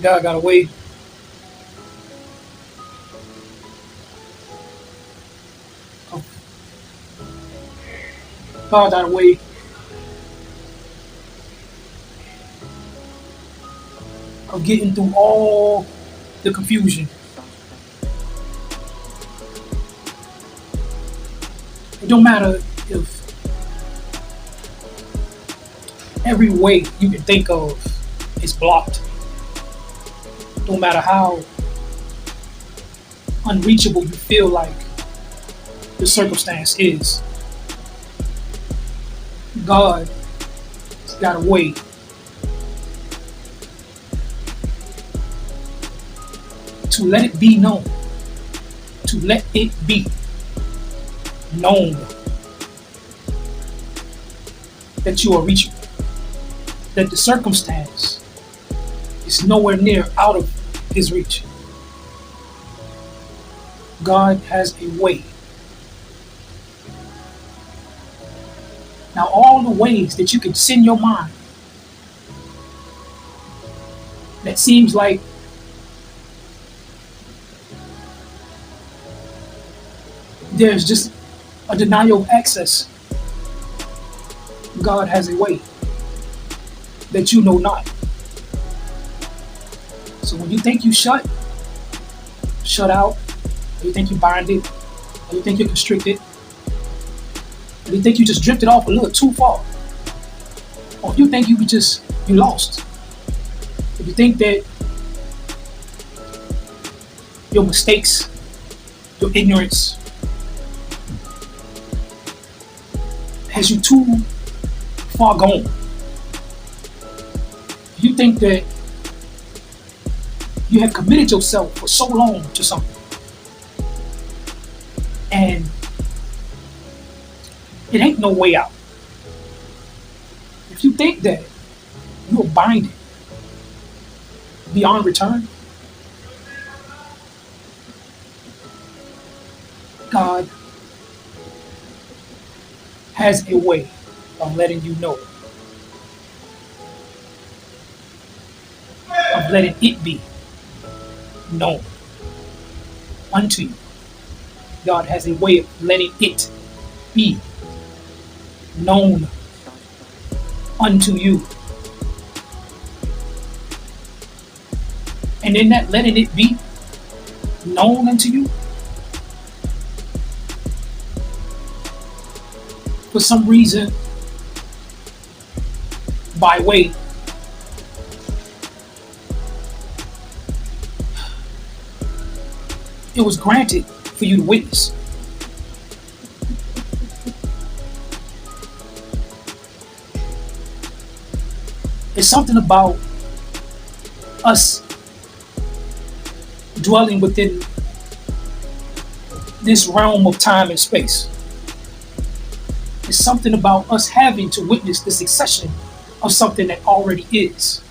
God got a way of God got a way of getting through all the confusion. It don't matter if every way you can think of is blocked. No matter how unreachable you feel like the circumstance is, God has got a way to let it be known, to let it be known that you are reachable, that the circumstance is nowhere near out of his reach. God has a way. Now, all the ways that you can send your mind that seems like there's just a denial of access, God has a way that you know not. So when you think you shut out, or you think you binded, or you think you're constricted, or you think you just drifted off a little too far, or if you think you lost, if you think that your mistakes, your ignorance has you too far gone, if you think that you have committed yourself for so long to something and it ain't no way out. If you think that you are binded beyond return, God has a way of letting you know, of letting it be known unto you. God has a way of letting it be known unto you. And in that letting it be known unto you, for some reason, by way it was granted for you to witness. It's something about us dwelling within this realm of time and space. It's something about us having to witness the succession of something that already is.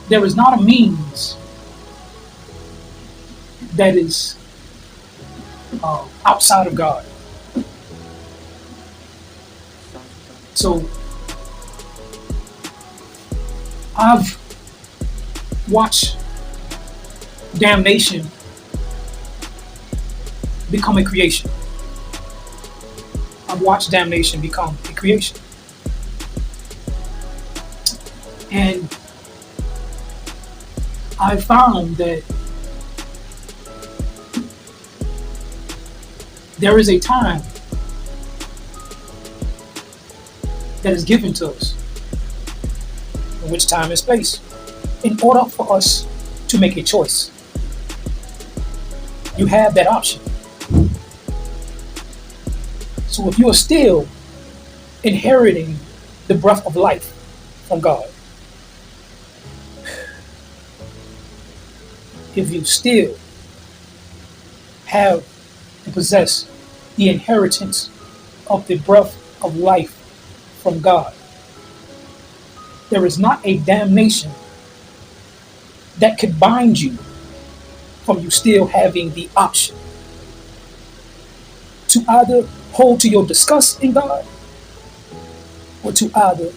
There is not a means that is outside of God. So I've watched damnation become a creation. I've watched damnation become a creation. And I found that there is a time that is given to us, in which time and space, in order for us to make a choice. You have that option. So if you are still inheriting the breath of life from God, if you still have and possess the inheritance of the breath of life from God, there is not a damnation that could bind you from you still having the option to either hold to your disgust in God or to either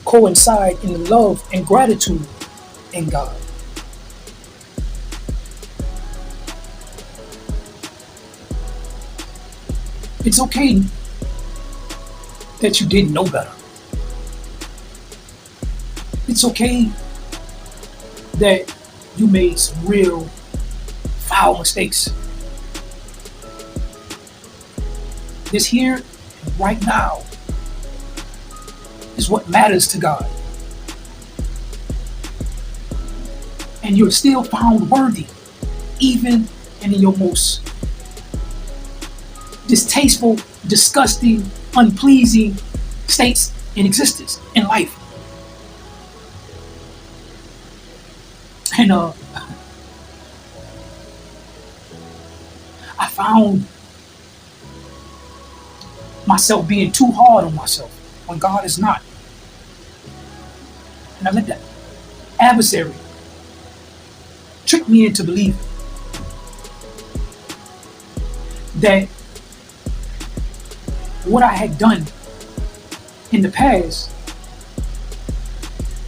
coincide in the love and gratitude in God. It's okay that you didn't know better. It's okay that you made some real foul mistakes. This here, right now, is what matters to God. And you're still found worthy, even in your most distasteful, disgusting, unpleasing states in existence, in life. And I found myself being too hard on myself when God is not. And I let that adversary trick me into believing that what I had done in the past,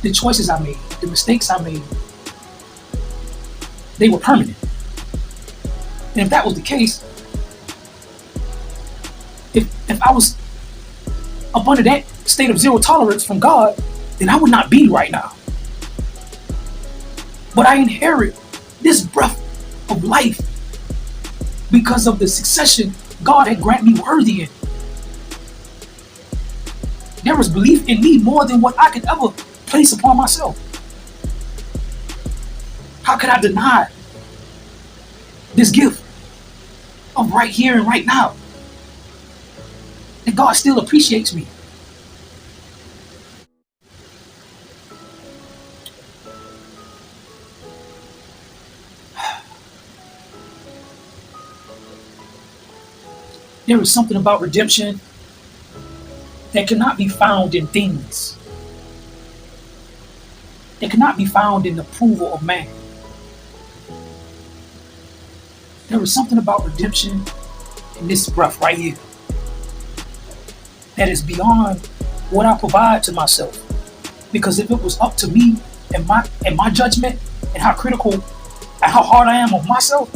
the choices I made, the mistakes I made, they were permanent. And if that was the case, if I was up under that state of zero tolerance from God, then I would not be right now. But I inherit this breath of life because of the succession God had granted me worthy in. There was belief in me more than what I could ever place upon myself. How could I deny this gift of right here and right now? And God still appreciates me. There is something about redemption that cannot be found in things. That cannot be found in the approval of man. There is something about redemption in this breath right here that is beyond what I provide to myself. Because if it was up to me and my judgment and how critical and how hard I am on myself,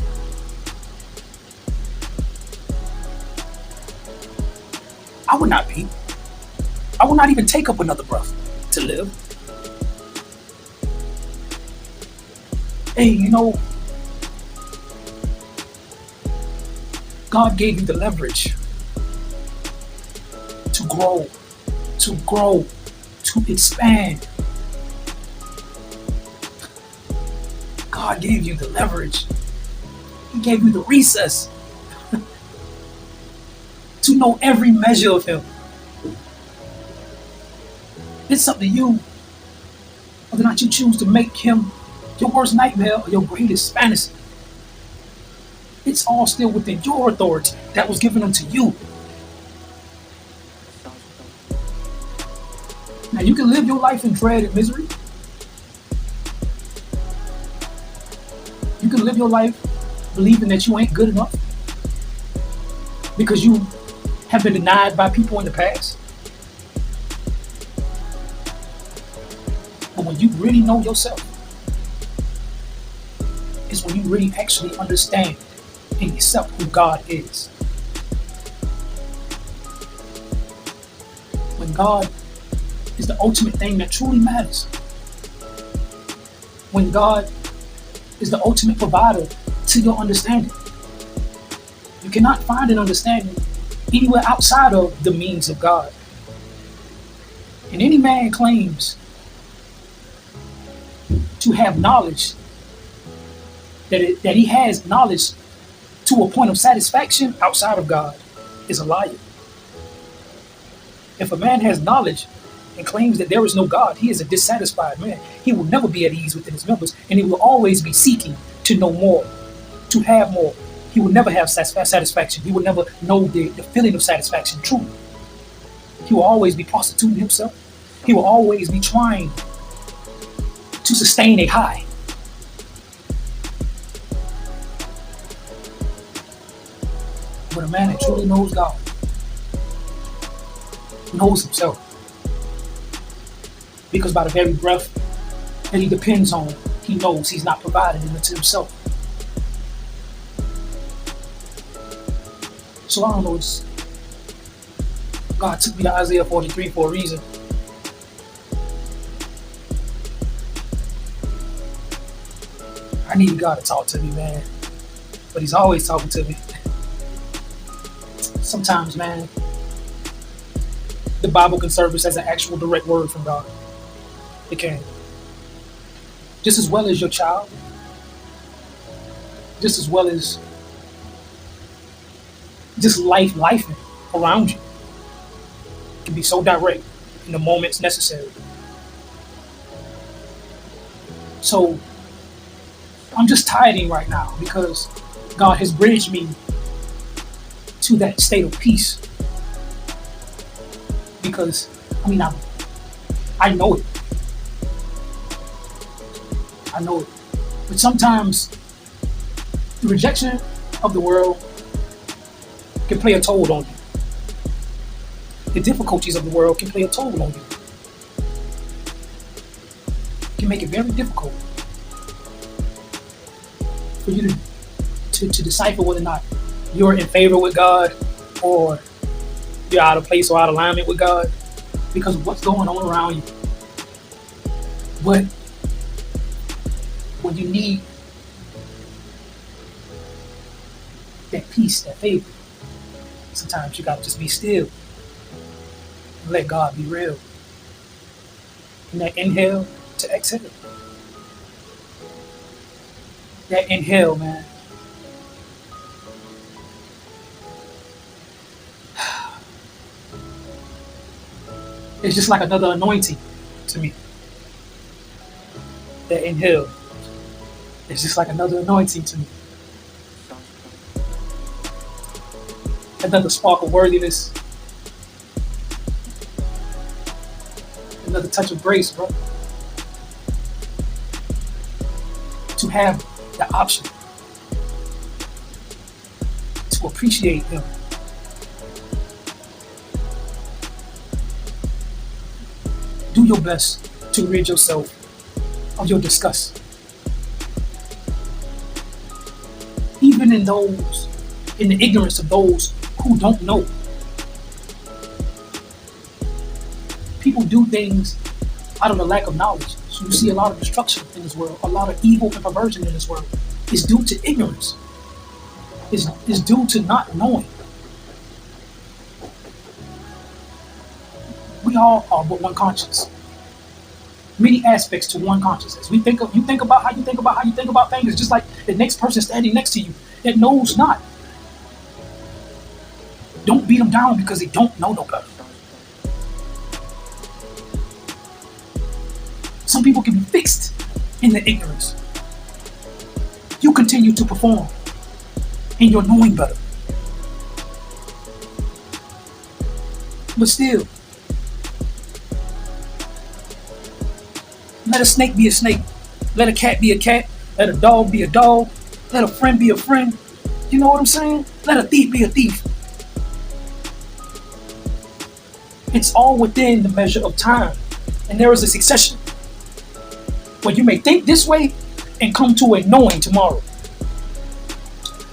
I would not be. I would not even take up another breath to live. Hey, God gave you the leverage to grow, to expand. God gave you the leverage. He gave you the recess to know every measure of Him. It's up to you whether or not you choose to make Him your worst nightmare or your greatest fantasy. It's all still within your authority that was given unto you. Now you can live your life in dread and misery. You can live your life believing that you ain't good enough because you have been denied by people in the past. But when you really know yourself, is when you really actually understand and accept who God is. When God is the ultimate thing that truly matters. When God is the ultimate provider to your understanding. You cannot find an understanding anywhere outside of the means of God. And any man claims to have knowledge, that he has knowledge to a point of satisfaction outside of God, is a liar. If a man has knowledge and claims that there is no God, he is a dissatisfied man. He will never be at ease within his members, and he will always be seeking to know more, to have more. He will never have satisfaction. He will never know the feeling of satisfaction truly. He will always be prostituting himself. He will always be trying to sustain a high. But a man that truly knows God, knows himself, because by the very breath that he depends on, he knows he's not providing it to himself. So I don't know, God took me to Isaiah 43 for a reason. I needed God to talk to me, man. But he's always talking to me. Sometimes, man, the Bible can serve us as an actual direct word from God. It can. Just as well as your child. Just as well as just life around you. It can be so direct in the moments necessary. So I'm just tithing right now because God has bridged me to that state of peace. Because, I know it. I know it. But sometimes the rejection of the world can play a toll on you. The difficulties of the world can play a toll on you. It can make it very difficult for you to decipher whether or not you're in favor with God or you're out of place or out of alignment with God because of what's going on around you. But when you need that peace, that favor, sometimes you gotta just be still and let God be real. And that inhale to exhale. That inhale, man. It's just like another anointing to me. That inhale. It's just like another anointing to me. Another spark of worthiness. Another touch of grace, bro. To have the option to appreciate Him. Do your best to rid yourself of your disgust. Even in the ignorance of those who don't know. People do things out of the lack of knowledge. So you see a lot of destruction in this world, a lot of evil and perversion in this world. It's due to ignorance. It's due to not knowing. We all are but one conscience. Many aspects to one consciousness. You think about how you think about things. It's just like the next person standing next to you that knows not. Don't beat them down because they don't know no better. Some people can be fixed in the ignorance. You continue to perform in your knowing better. But still, let a snake be a snake. Let a cat be a cat. Let a dog be a dog. Let a friend be a friend. You know what I'm saying? Let a thief be a thief. It's all within the measure of time. And there is a succession where you may think this way and come to a knowing tomorrow.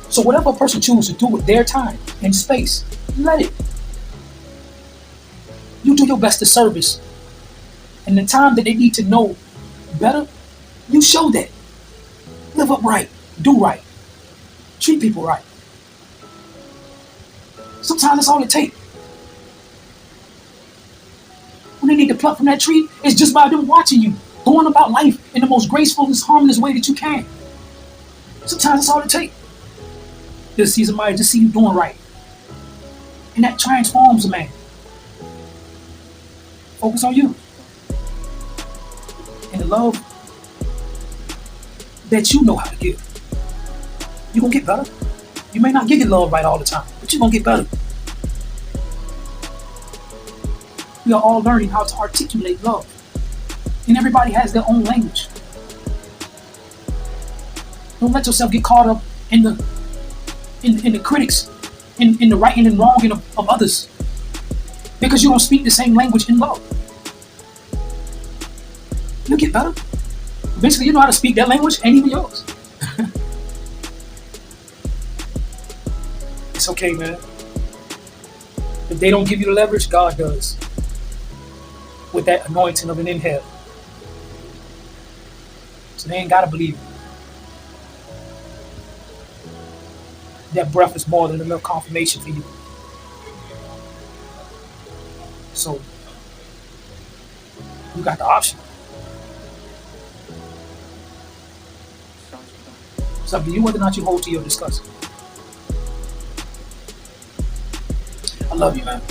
So whatever a person chooses to do with their time and space, let it. You do your best to service. And the time that they need to know better, you show that. Live up right. Do right. Treat people right. Sometimes that's all it takes. When they need to pluck from that tree, it's just by them watching you, going about life in the most graceful and harmless way that you can. Sometimes that's all it takes. Just see somebody, just see you doing right. And that transforms a man. Focus on you. And the love that you know how to give. You're going to get better. You may not get your love right all the time, but you're going to get better. We are all learning how to articulate love. And everybody has their own language. Don't let yourself get caught up in the critics, in the right and wrong of others. Because you don't speak the same language in love. You'll get better. Eventually, you know how to speak that language, ain't even yours. It's okay, man. If they don't give you the leverage, God does. With that anointing of an inhale. So they ain't gotta believe it. That breath is more than enough confirmation for you. So you got the option. It's up to you whether or not you hold to your discussion. I love you, man.